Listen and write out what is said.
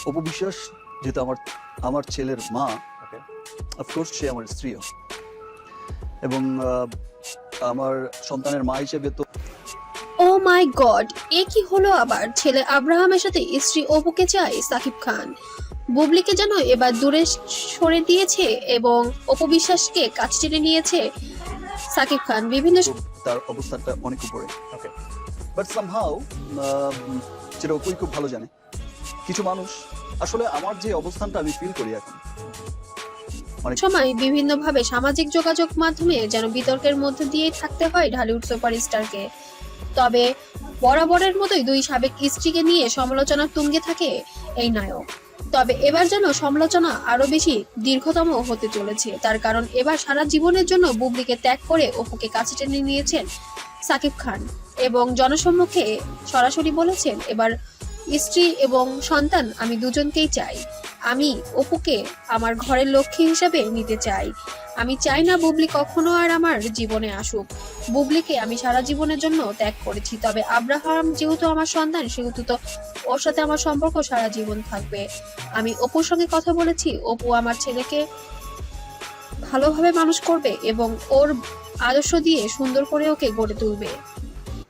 অপু বিশ্বাস যেহেতু আমার ছেলের মা, অফকোর্স সে আমার স্ত্রীও, এবং আমার সন্তানের মা হিসেবে তো ও মাই গড, এ কি হলো আবার? ছেলে আব্রাহামের সাথে স্ত্রী অপুকে চায় সাকিব খান। বুবলিকে যেন এবার দূরে সরে দিয়েছে এবং অপু বিশ্বাসকে কাছ টেনে নিয়েছে সাকিব খান। বিভিন্ন তার অবস্থানটা অনেক উপরে। বাট সামহাউ যেটা অপুই খুব ভালো জানে, কিছু মানুষ আসলে আমার যে অবস্থানটা আমি ফিল করি এখন সময় বিভিন্নভাবে সামাজিক যোগাযোগ মাধ্যমে যেন বিতর্কের মধ্যে দিয়ে থাকতে হয় ঢালিউড সুপারস্টারকে। তবে বরাবরের মতোই দুই সাবেক স্ত্রীকে নিয়ে সমালোচনার তুঙ্গে থাকে এই নায়ক। তবে এবার যেন সমালোচনা আরো বেশি দীর্ঘতম হতে চলেছে। তার কারণ এবার সারা জীবনের জন্য বুবলিকে ত্যাগ করে অপুকে কাছে টেনে নিয়েছেন সাকিব খান এবং জনসম্মুখে সরাসরি বলেছেন, এবার স্ত্রী এবং সন্তান আমি দুজনকেই চাই। আমি অপুকে আমার ঘরের লক্ষ্মী হিসেবে নিতে চাই। আমি চাই না বুবলি কখনো আর আমার জীবনে আসুক। বুবলিকে আমি সারা জীবনের জন্য ত্যাগ করেছি, তবে আব্রাহাম যেহেতু আমার সন্তান সেহেতু তো ওর সাথে আমার সম্পর্ক সারা জীবন থাকবে। আমি অপুর সঙ্গে কথা বলেছি, অপু আমার ছেলেকে ভালোভাবে মানুষ করবে এবং ওর আদর্শ দিয়ে সুন্দর করে ওকে গড়ে তুলবে।